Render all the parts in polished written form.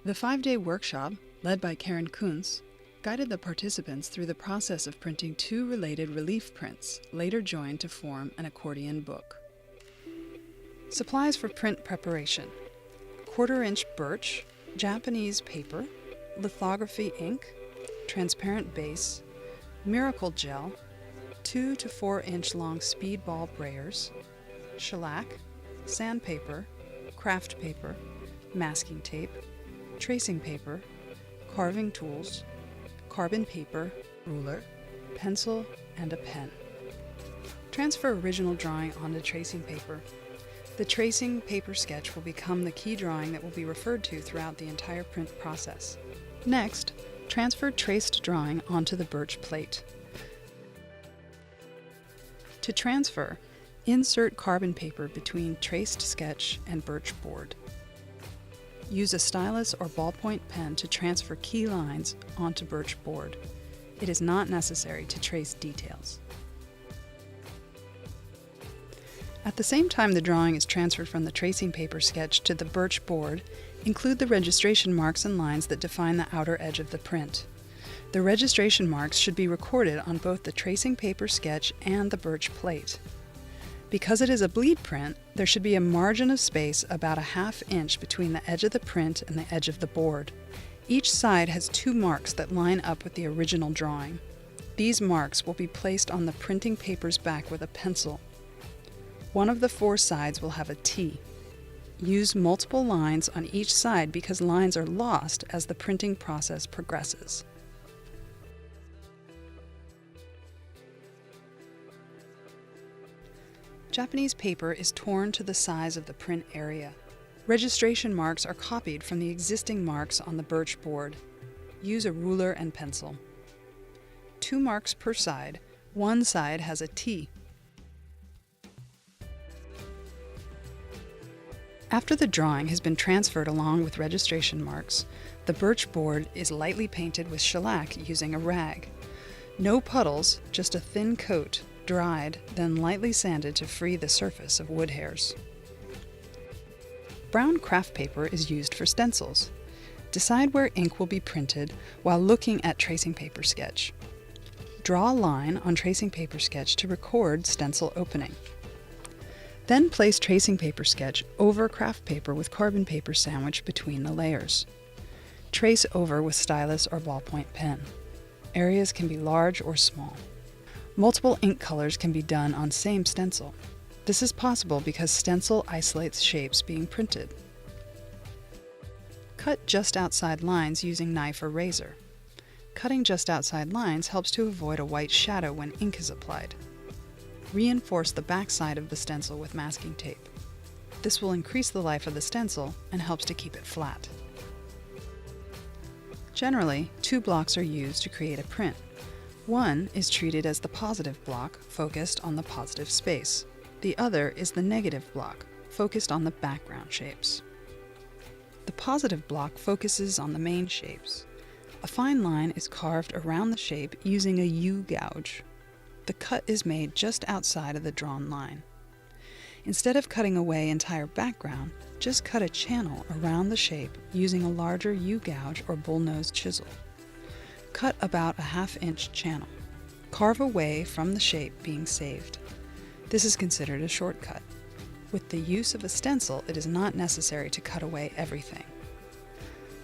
The 5-day workshop, led by Kunc, guided the participants through the process of printing 2 related relief prints, later joined to form an accordion book. Supplies for print preparation: 1/4-inch birch, Japanese paper, lithography ink, transparent base, miracle gel, 2 to 4-inch long speedball brayers, shellac, sandpaper, craft paper, masking tape, tracing paper, carving tools, carbon paper, ruler, pencil, and a pen. Transfer original drawing onto tracing paper. The tracing paper sketch will become the key drawing that will be referred to throughout the entire print process. Next, transfer traced drawing onto the birch plate. To transfer, insert carbon paper between traced sketch and birch board. Use a stylus or ballpoint pen to transfer key lines onto birch board. It is not necessary to trace details. At the same time the drawing is transferred from the tracing paper sketch to the birch board, include the registration marks and lines that define the outer edge of the print. The registration marks should be recorded on both the tracing paper sketch and the birch plate. Because it is a bleed print, there should be a margin of space about a 1/2 inch between the edge of the print and the edge of the board. Each side has 2 marks that line up with the original drawing. These marks will be placed on the printing paper's back with a pencil. One of the 4 sides will have a T. Use multiple lines on each side because lines are lost as the printing process progresses. Japanese paper is torn to the size of the print area. Registration marks are copied from the existing marks on the birch board. Use a ruler and pencil. 2 marks per side. One side has a T. After the drawing has been transferred along with registration marks, the birch board is lightly painted with shellac using a rag. No puddles, just a thin coat, dried, then lightly sanded to free the surface of wood hairs. Brown craft paper is used for stencils. Decide where ink will be printed while looking at tracing paper sketch. Draw a line on tracing paper sketch to record stencil opening. Then place tracing paper sketch over craft paper with carbon paper sandwiched between the layers. Trace over with stylus or ballpoint pen. Areas can be large or small. Multiple ink colors can be done on same stencil. This is possible because stencil isolates shapes being printed. Cut just outside lines using knife or razor. Cutting just outside lines helps to avoid a white shadow when ink is applied. Reinforce the back side of the stencil with masking tape. This will increase the life of the stencil and helps to keep it flat. Generally, 2 blocks are used to create a print. One is treated as the positive block, focused on the positive space. The other is the negative block, focused on the background shapes. The positive block focuses on the main shapes. A fine line is carved around the shape using a U-gouge. The cut is made just outside of the drawn line. Instead of cutting away entire background, just cut a channel around the shape using a larger U-gouge or bullnose chisel. Cut about a 1/2 inch channel. Carve away from the shape being saved. This is considered a shortcut. With the use of a stencil, it is not necessary to cut away everything.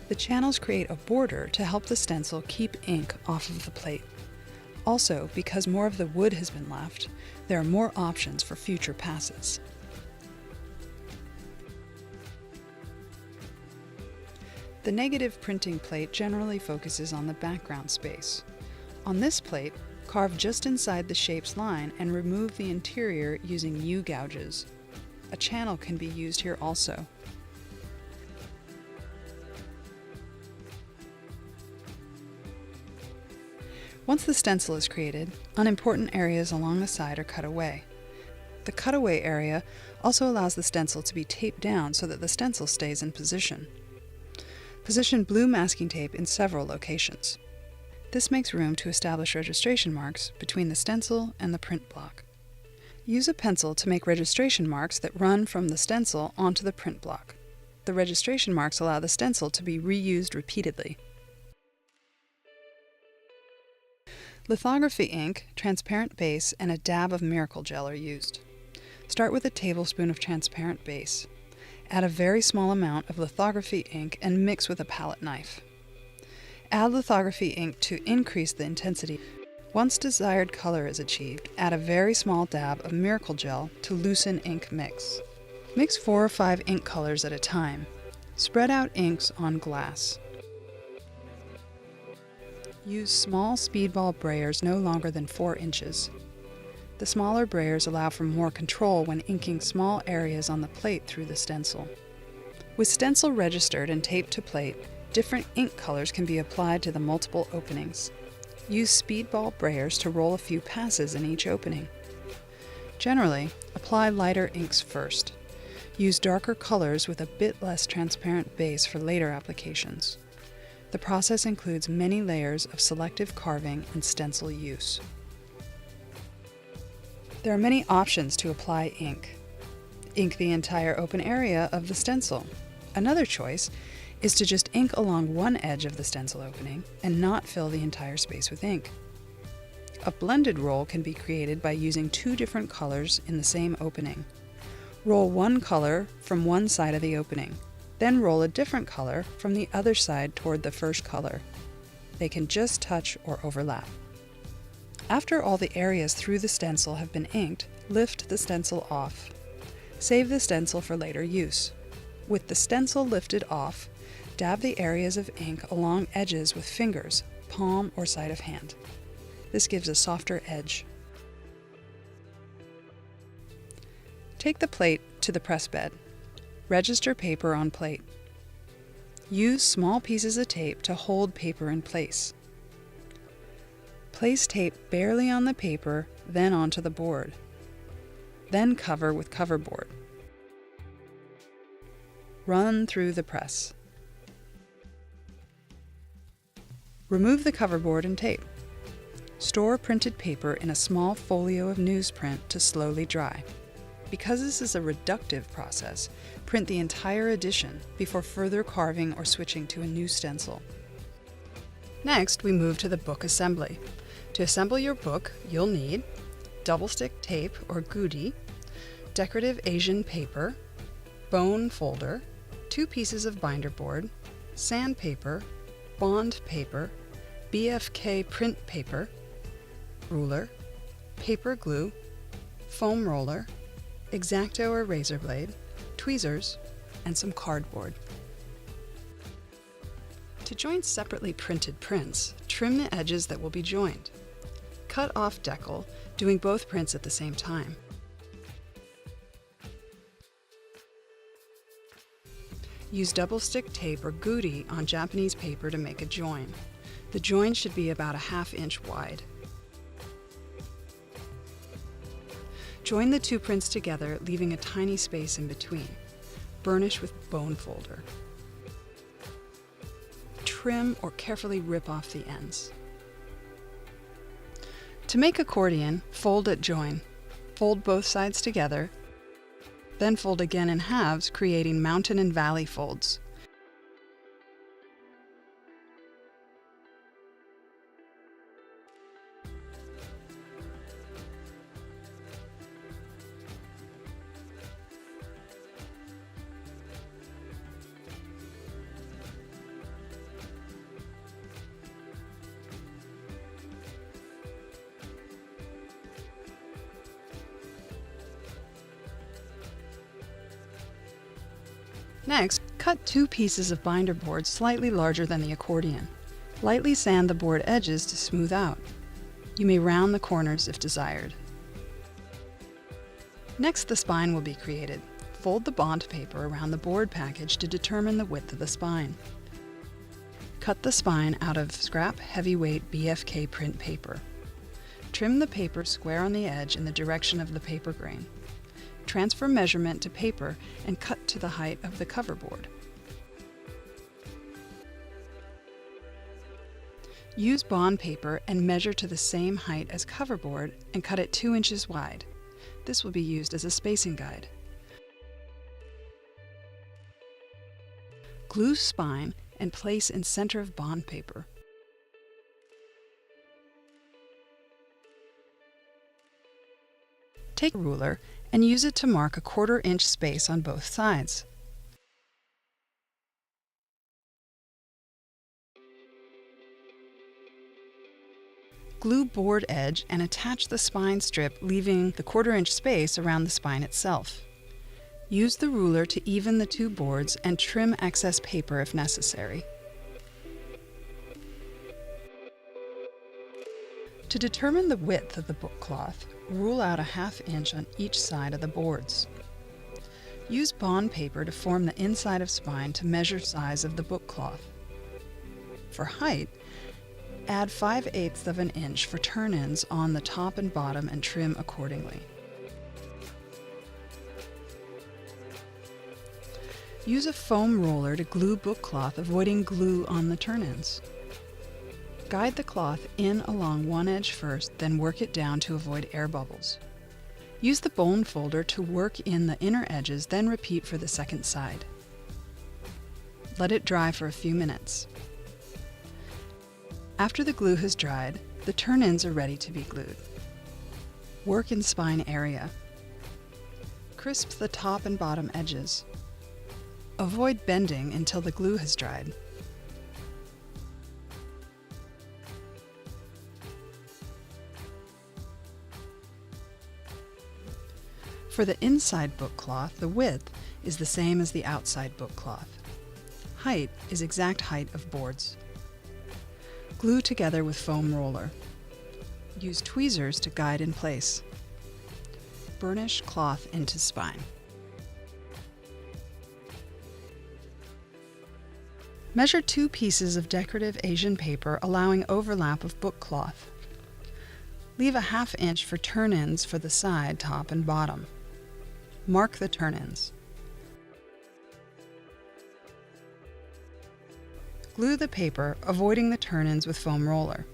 The channels create a border to help the stencil keep ink off of the plate. Also, because more of the wood has been left, there are more options for future passes. The negative printing plate generally focuses on the background space. On this plate, carve just inside the shape's line and remove the interior using U-gouges. A channel can be used here also. Once the stencil is created, unimportant areas along the side are cut away. The cutaway area also allows the stencil to be taped down so that the stencil stays in position. Position blue masking tape in several locations. This makes room to establish registration marks between the stencil and the print block. Use a pencil to make registration marks that run from the stencil onto the print block. The registration marks allow the stencil to be reused repeatedly. Lithography ink, transparent base, and a dab of miracle gel are used. Start with a tablespoon of transparent base. Add a very small amount of lithography ink and mix with a palette knife. Add lithography ink to increase the intensity. Once desired color is achieved, add a very small dab of miracle gel to loosen ink mix. Mix 4 or 5 ink colors at a time. Spread out inks on glass. Use small speedball brayers no longer than 4 inches. The smaller brayers allow for more control when inking small areas on the plate through the stencil. With stencil registered and taped to plate, different ink colors can be applied to the multiple openings. Use speedball brayers to roll a few passes in each opening. Generally, apply lighter inks first. Use darker colors with a bit less transparent base for later applications. The process includes many layers of selective carving and stencil use. There are many options to apply ink. Ink the entire open area of the stencil. Another choice is to just ink along one edge of the stencil opening and not fill the entire space with ink. A blended roll can be created by using 2 different colors in the same opening. Roll one color from one side of the opening. Then roll a different color from the other side toward the first color. They can just touch or overlap. After all the areas through the stencil have been inked, lift the stencil off. Save the stencil for later use. With the stencil lifted off, dab the areas of ink along edges with fingers, palm or side of hand. This gives a softer edge. Take the plate to the press bed. Register paper on plate. Use small pieces of tape to hold paper in place. Place tape barely on the paper, then onto the board. Then cover with cover board. Run through the press. Remove the cover board and tape. Store printed paper in a small folio of newsprint to slowly dry. Because this is a reductive process, print the entire edition before further carving or switching to a new stencil. Next, we move to the book assembly. To assemble your book, you'll need double-stick tape or goody, decorative Asian paper, bone folder, 2 pieces of binder board, sandpaper, bond paper, BFK print paper, ruler, paper glue, foam roller, X-Acto or razor blade, tweezers, and some cardboard. To join separately printed prints, trim the edges that will be joined. Cut off decal, doing both prints at the same time. Use double-stick tape or goody on Japanese paper to make a join. The join should be about a 1/2 inch wide. Join the 2 prints together, leaving a tiny space in between. Burnish with bone folder. Trim or carefully rip off the ends. To make accordion, fold at join. Fold both sides together, then fold again in halves, creating mountain and valley folds. Next, cut 2 pieces of binder board slightly larger than the accordion. Lightly sand the board edges to smooth out. You may round the corners if desired. Next, the spine will be created. Fold the bond paper around the board package to determine the width of the spine. Cut the spine out of scrap heavyweight BFK print paper. Trim the paper square on the edge in the direction of the paper grain. Transfer measurement to paper and cut to the height of the cover board. Use bond paper and measure to the same height as cover board and cut it 2 inches wide. This will be used as a spacing guide. Glue spine and place in center of bond paper. Take a ruler and use it to mark a 1/4 inch space on both sides. Glue board edge and attach the spine strip, leaving the 1/4 inch space around the spine itself. Use the ruler to even the two boards and trim excess paper if necessary. To determine the width of the book cloth, rule out a 1/2 inch on each side of the boards. Use bond paper to form the inside of spine to measure size of the book cloth. For height, add 5/8 of an inch for turn-ins on the top and bottom and trim accordingly. Use a foam roller to glue book cloth, avoiding glue on the turn-ins. Guide the cloth in along one edge first, then work it down to avoid air bubbles. Use the bone folder to work in the inner edges, then repeat for the second side. Let it dry for a few minutes. After the glue has dried, the turn-ins are ready to be glued. Work in spine area. Crisp the top and bottom edges. Avoid bending until the glue has dried. For the inside book cloth, the width is the same as the outside book cloth. Height is exact height of boards. Glue together with foam roller. Use tweezers to guide in place. Burnish cloth into spine. Measure 2 pieces of decorative Asian paper, allowing overlap of book cloth. Leave a 1/2 inch for turn-ins for the side, top, and bottom. Mark the turn-ins. Glue the paper, avoiding the turn-ins with foam roller.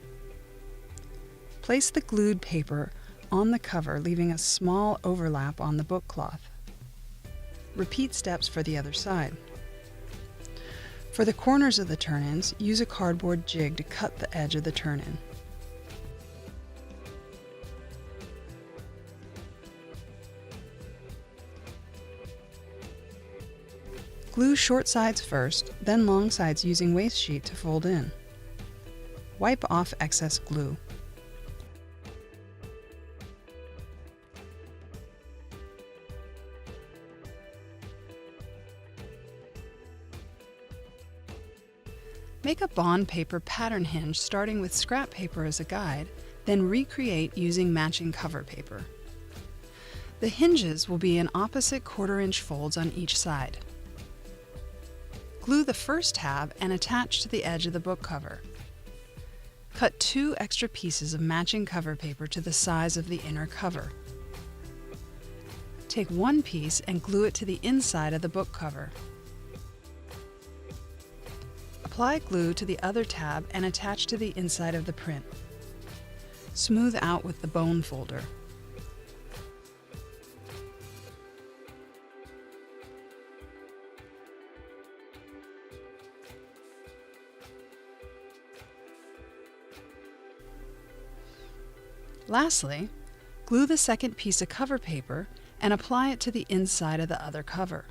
Place the glued paper on the cover, leaving a small overlap on the book cloth. Repeat steps for the other side. For the corners of the turn-ins, use a cardboard jig to cut the edge of the turn-in. Glue short sides first, then long sides using waste sheet to fold in. Wipe off excess glue. Make a bond paper pattern hinge starting with scrap paper as a guide, then recreate using matching cover paper. The hinges will be in opposite 1/4 inch folds on each side. Glue the first tab and attach to the edge of the book cover. Cut 2 extra pieces of matching cover paper to the size of the inner cover. Take one piece and glue it to the inside of the book cover. Apply glue to the other tab and attach to the inside of the print. Smooth out with the bone folder. Lastly, glue the second piece of cover paper and apply it to the inside of the other cover.